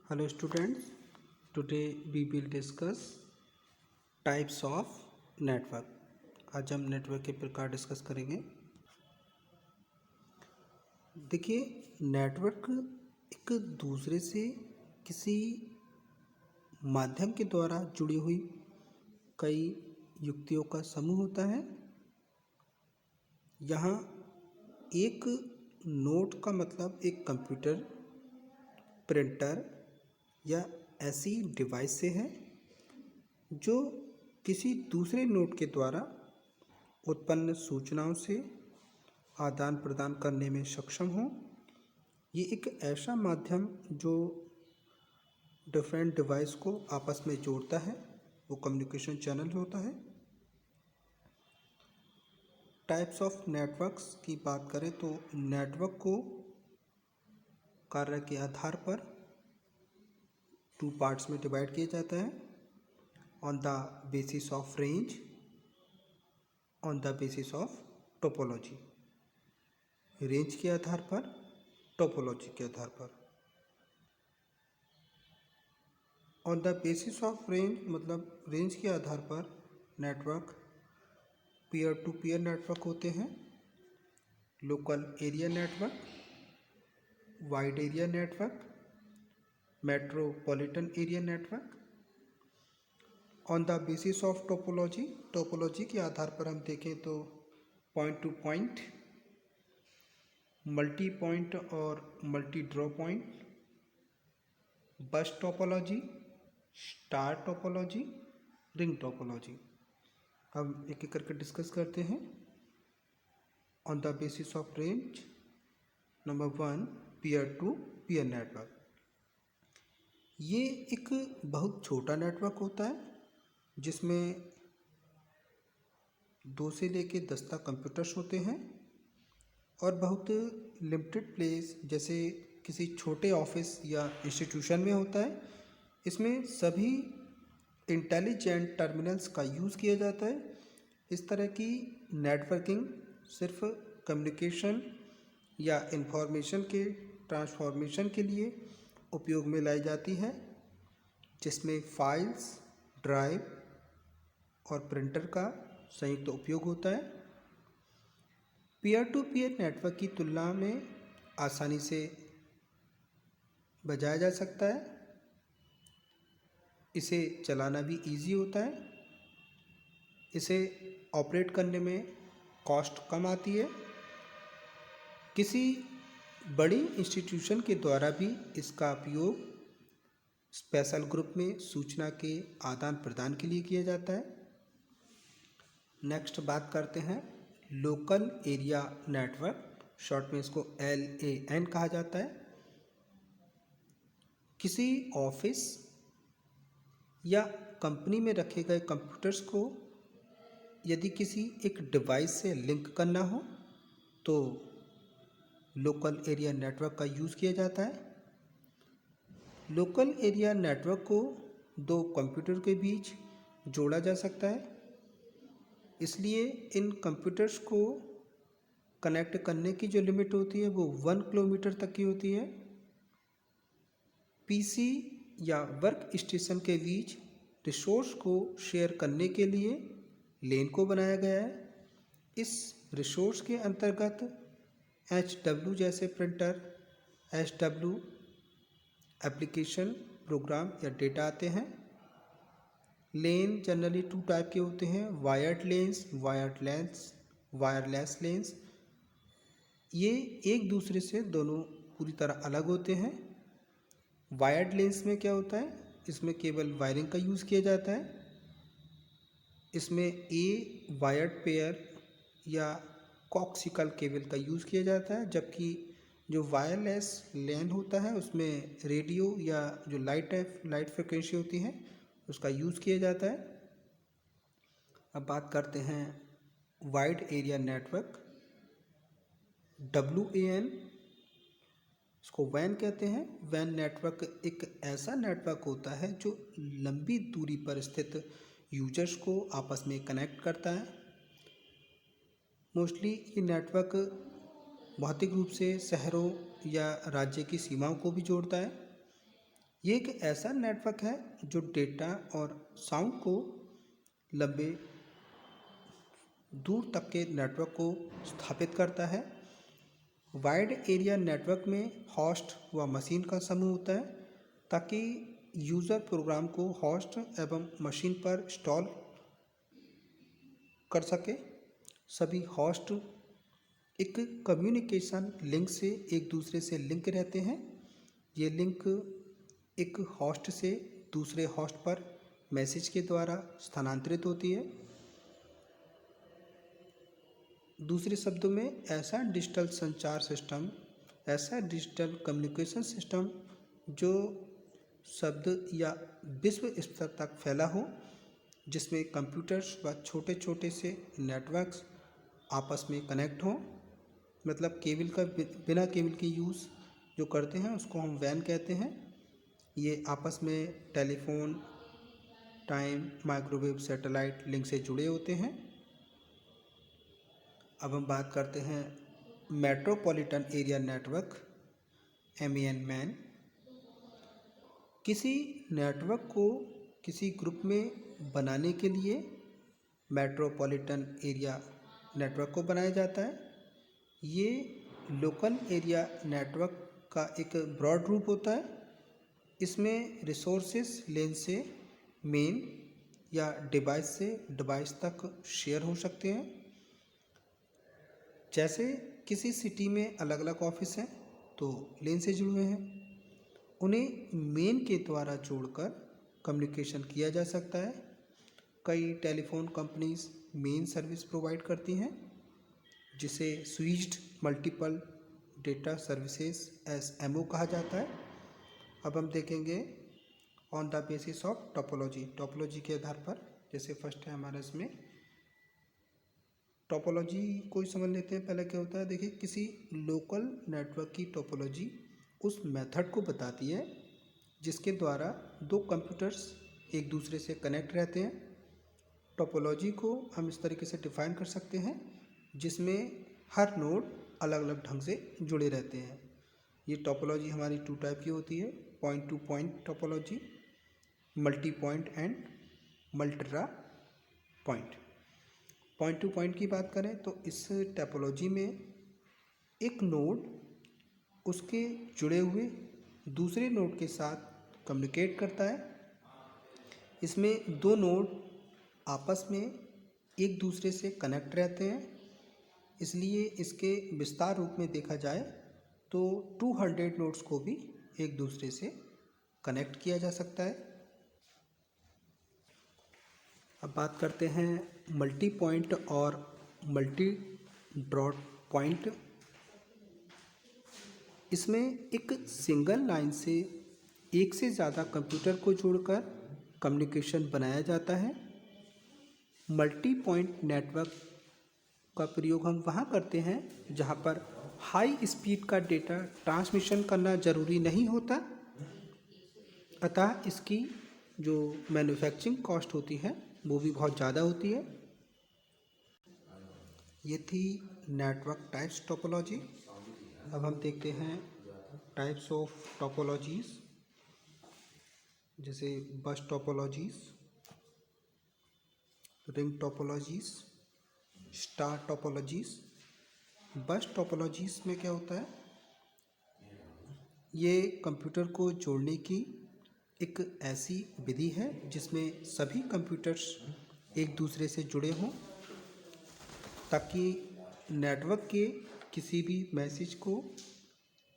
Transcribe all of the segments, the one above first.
Hello students, today we will discuss types of network. आज हम network के प्रकार डिस्कस करेंगे। देखिए, नेटवर्क एक दूसरे से किसी माध्यम के द्वारा जुड़ी हुई कई युक्तियों का समूह होता है। यहाँ एक नोड का मतलब एक कंप्यूटर, प्रिंटर या ऐसी डिवाइस से है जो किसी दूसरे नोड के द्वारा उत्पन्न सूचनाओं से आदान प्रदान करने में सक्षम हो। ये एक ऐसा माध्यम जो डिफरेंट डिवाइस को आपस में जोड़ता है, वो कम्युनिकेशन चैनल होता है। टाइप्स ऑफ नेटवर्क्स की बात करें तो नेटवर्क को कार्य के आधार पर 2 पार्ट्स में डिवाइड किया जाता है। On the basis of range, on the basis of topology. Range के आधार पर, टोपोलॉजी के आधार पर। On the basis of range मतलब रेंज के आधार पर network peer to peer network होते हैं, local area network, wide area network, metropolitan area network. On the basis of topology, topology के आधार पर हम देखें तो point to point, multi point और मल्टी ड्रॉ पॉइंट, बस topology, star topology, ring topology. हम एक एक करके डिस्कस करते हैं। On the basis of range, number 1 peer to peer network. ये एक बहुत छोटा नेटवर्क होता है जिसमें 2 से लेके 10 तक कंप्यूटर्स होते हैं और बहुत लिमिटेड प्लेस जैसे किसी छोटे ऑफिस या इंस्टीट्यूशन में होता है। इसमें सभी इंटेलिजेंट टर्मिनल्स का यूज़ किया जाता है। इस तरह की नेटवर्किंग सिर्फ कम्युनिकेशन या इंफॉर्मेशन के ट्रांसफॉर्मेशन के लिए उपयोग में लाई जाती है, जिसमें फाइल्स, ड्राइव और प्रिंटर का संयुक्त उपयोग होता है। पीयर टू पीयर नेटवर्क की तुलना में आसानी से बजाया जा सकता है। इसे चलाना भी इजी होता है। इसे ऑपरेट करने में कॉस्ट कम आती है। किसी बड़ी इंस्टीट्यूशन के द्वारा भी इसका उपयोग स्पेशल ग्रुप में सूचना के आदान प्रदान के लिए किया जाता है। नेक्स्ट बात करते हैं लोकल एरिया नेटवर्क, शॉर्ट में इसको LAN कहा जाता है। किसी ऑफिस या कंपनी में रखे गए कंप्यूटर्स को यदि किसी एक डिवाइस से लिंक करना हो तो लोकल एरिया नेटवर्क का यूज़ किया जाता है। लोकल एरिया नेटवर्क को 2 कंप्यूटर के बीच जोड़ा जा सकता है, इसलिए इन कंप्यूटर्स को कनेक्ट करने की जो लिमिट होती है वो 1 किलोमीटर तक की होती है। पीसी या वर्क स्टेशन के बीच रिसोर्स को शेयर करने के लिए लेन को बनाया गया है। इस रिसोर्स के अंतर्गत HW जैसे प्रिंटर, SW एप्लीकेशन, प्रोग्राम या डेटा आते हैं। लेन जनरली 2 टाइप के होते हैं, वायर्ड लेंस, वायरलेस लेंस। ये एक दूसरे से दोनों पूरी तरह अलग होते हैं। वायर्ड लेंस में क्या होता है, इसमें केवल वायरिंग का यूज़ किया जाता है। इसमें ए वायर्ड पेयर या कॉक्सिकल केबल का यूज़ किया जाता है, जबकि जो वायरलेस लैन होता है उसमें रेडियो या जो लाइट फ्रिक्वेंसी होती है उसका यूज़ किया जाता है। अब बात करते हैं वाइड एरिया नेटवर्क, WAN, इसको वैन कहते हैं। वैन नेटवर्क एक ऐसा नेटवर्क होता है जो लंबी दूरी पर स्थित यूजर्स को आपस में कनेक्ट करता है। मोस्टली ये नेटवर्क भौतिक रूप से शहरों या राज्य की सीमाओं को भी जोड़ता है। ये एक ऐसा नेटवर्क है जो डेटा और साउंड को लंबे दूर तक के नेटवर्क को स्थापित करता है। वाइड एरिया नेटवर्क में होस्ट व मशीन का समूह होता है ताकि यूज़र प्रोग्राम को होस्ट एवं मशीन पर इंस्टॉल कर सके। सभी होस्ट एक कम्युनिकेशन लिंक से एक दूसरे से लिंक रहते हैं। ये लिंक एक होस्ट से दूसरे होस्ट पर मैसेज के द्वारा स्थानांतरित होती है। दूसरे शब्दों में ऐसा डिजिटल संचार सिस्टम, ऐसा डिजिटल कम्युनिकेशन सिस्टम जो शब्द या विश्व स्तर तक फैला हो, जिसमें कंप्यूटर्स व छोटे छोटे से नेटवर्क्स आपस में कनेक्ट हों। मतलब केबल का बिना केबल के यूज़ जो करते हैं उसको हम वैन कहते हैं। ये आपस में telephone, time, microwave, satellite link से जुड़े होते हैं। अब हम बात करते हैं मेट्रोपॉलिटन एरिया नेटवर्क, MEN। किसी नेटवर्क को किसी ग्रुप में बनाने के लिए मेट्रोपॉलिटन एरिया नेटवर्क को बनाया जाता है। ये लोकल एरिया नेटवर्क का एक ब्रॉड रूप होता है। इसमें रिसोर्सेस लेन से मेन या डिवाइस से डिवाइस तक शेयर हो सकते हैं। जैसे किसी सिटी में अलग अलग ऑफिस हैं तो लेन से जुड़े हैं, उन्हें मेन के द्वारा जोड़कर कम्युनिकेशन किया जा सकता है। कई telephone companies main service provide करती हैं जिसे switched multiple data services SMO कहा जाता है। अब हम देखेंगे on the basis of topology के आधार पर। जैसे फर्स्ट है हमारा इसमें टोपोलॉजी को समझ लेते हैं। पहले क्या होता है, देखिए किसी लोकल नेटवर्क की टोपोलॉजी उस मेथड को बताती है जिसके द्वारा दो कंप्यूटर्स एक दूसरे से कनेक्ट रहते हैं। टोपोलॉजी को हम इस तरीके से डिफाइन कर सकते हैं जिसमें हर नोड अलग अलग ढंग से जुड़े रहते हैं। ये टोपोलॉजी हमारी 2 टाइप की होती है, point to point topology, multi point and मल्टीरा पॉइंट। पॉइंट टू पॉइंट की बात करें तो इस टोपोलॉजी में एक नोड उसके जुड़े हुए दूसरे नोड के साथ कम्युनिकेट करता है। इसमें दो नोड आपस में एक दूसरे से कनेक्ट रहते हैं, इसलिए इसके विस्तार रूप में देखा जाए तो 200 नोड्स को भी एक दूसरे से कनेक्ट किया जा सकता है। अब बात करते हैं मल्टी पॉइंट और मल्टी डॉट पॉइंट। इसमें एक सिंगल लाइन से एक से ज़्यादा कंप्यूटर को जोड़कर कम्युनिकेशन बनाया जाता है। मल्टी पॉइंट नेटवर्क का प्रयोग हम वहाँ करते हैं जहाँ पर हाई स्पीड का डेटा ट्रांसमिशन करना ज़रूरी नहीं होता, अतः इसकी जो मैन्युफैक्चरिंग कॉस्ट होती है वो भी बहुत ज़्यादा होती है। ये थी नेटवर्क टाइप्स टोपोलॉजी। अब हम देखते हैं टाइप्स ऑफ टोपोलॉजीज, जैसे बस topologies, ring topologies, star topologies. बस टोपोलॉजीज में क्या होता है, ये कंप्यूटर को जोड़ने की एक ऐसी विधि है जिसमें सभी कंप्यूटर्स एक दूसरे से जुड़े हों ताकि नेटवर्क के किसी भी मैसेज को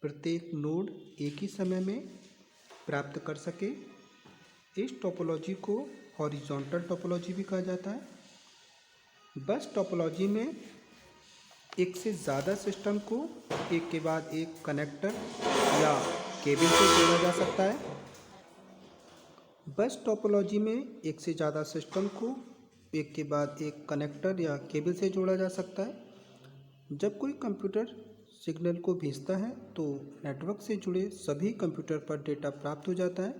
प्रत्येक नोड एक ही समय में प्राप्त कर सके। इस टोपोलॉजी को हॉरिजॉन्टल टोपोलॉजी भी कहा जाता है। बस टोपोलॉजी में एक से ज़्यादा सिस्टम को एक के बाद एक कनेक्टर या केबल से जोड़ा जा सकता है। बस टोपोलॉजी में एक से ज़्यादा सिस्टम को एक के बाद एक कनेक्टर या केबल से जोड़ा जा सकता है। जब कोई कंप्यूटर सिग्नल को भेजता है तो नेटवर्क से जुड़े सभी कंप्यूटर पर डेटा प्राप्त हो जाता है।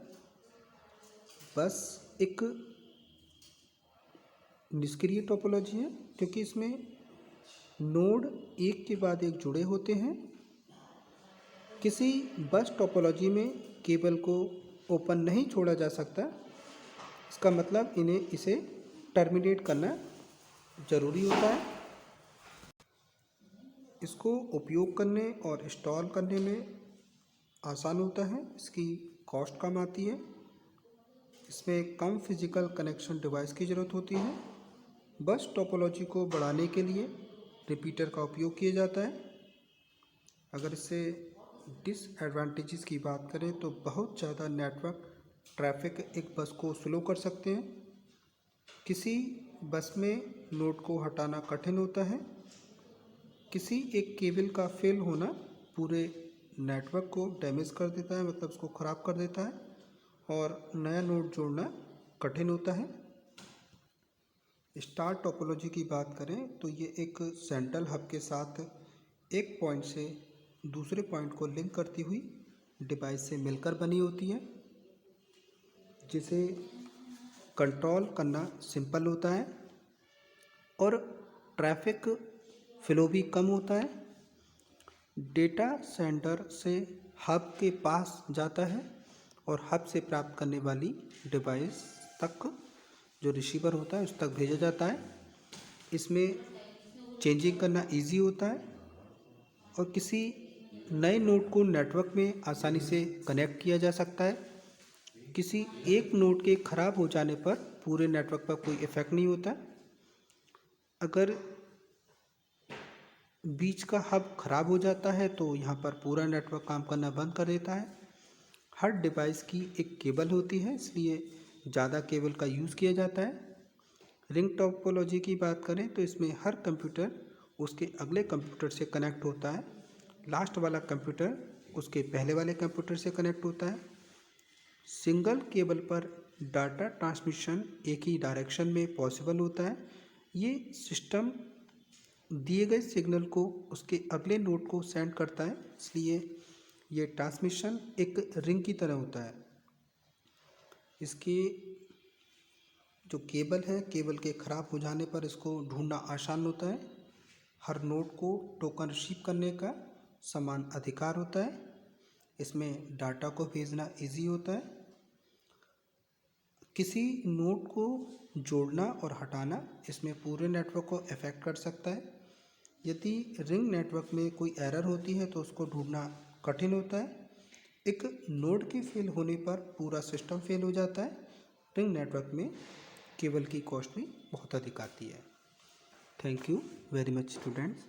बस एक निष्क्रिय टोपोलॉजी है क्योंकि इसमें नोड एक के बाद एक जुड़े होते हैं। किसी बस टोपोलॉजी में केबल को ओपन नहीं छोड़ा जा सकता। इसका मतलब इसे टर्मिनेट करना ज़रूरी होता है। इसको उपयोग करने और इंस्टॉल करने में आसान होता है, इसकी कॉस्ट कम आती है, इसमें कम फिजिकल कनेक्शन डिवाइस की ज़रूरत होती है। बस टोपोलॉजी को बढ़ाने के लिए रिपीटर का उपयोग किया जाता है। अगर इससे डिसएडवांटेजेस की बात करें तो बहुत ज़्यादा नेटवर्क ट्रैफिक एक बस को स्लो कर सकते हैं। किसी बस में नोड को हटाना कठिन होता है। किसी एक केबल का फेल होना पूरे नेटवर्क को डैमेज कर देता है, मतलब उसको ख़राब कर देता है, और नया नोड जोड़ना कठिन होता है। स्टार टोपोलॉजी की बात करें तो ये एक सेंट्रल हब के साथ एक पॉइंट से दूसरे पॉइंट को लिंक करती हुई डिवाइस से मिलकर बनी होती है, जिसे कंट्रोल करना सिंपल होता है और ट्रैफिक फ्लो भी कम होता है। डेटा सेंटर से हब के पास जाता है और हब से प्राप्त करने वाली डिवाइस तक जो रिसीवर होता है उस तक भेजा जाता है। इसमें चेंजिंग करना इजी होता है और किसी नए नोड को नेटवर्क में आसानी से कनेक्ट किया जा सकता है। किसी एक नोड के ख़राब हो जाने पर पूरे नेटवर्क पर कोई इफ़ेक्ट नहीं होता। अगर बीच का हब ख़राब हो जाता है तो यहाँ पर पूरा नेटवर्क काम करना बंद कर देता है। हर डिवाइस की एक केबल होती है, इसलिए ज़्यादा केबल का यूज़ किया जाता है। रिंग टोपोलॉजी की बात करें तो इसमें हर कंप्यूटर उसके अगले कंप्यूटर से कनेक्ट होता है। लास्ट वाला कंप्यूटर उसके पहले वाले कंप्यूटर से कनेक्ट होता है। सिंगल केबल पर डाटा ट्रांसमिशन एक ही डायरेक्शन में पॉसिबल होता है। ये सिस्टम दिए गए सिग्नल को उसके अगले नोड को सेंड करता है, इसलिए ये ट्रांसमिशन एक रिंग की तरह होता है। इसकी जो केबल है, केबल के ख़राब हो जाने पर इसको ढूंढना आसान होता है। हर नोड को टोकन रिसीव करने का समान अधिकार होता है। इसमें डाटा को भेजना इजी होता है। किसी नोड को जोड़ना और हटाना इसमें पूरे नेटवर्क को अफेक्ट कर सकता है। यदि रिंग नेटवर्क में कोई एरर होती है तो उसको ढूंढना कठिन होता है। एक नोड के फेल होने पर पूरा सिस्टम फेल हो जाता है। रिंग नेटवर्क में केबल की कॉस्ट भी बहुत अधिक आती है। Thank you very much students.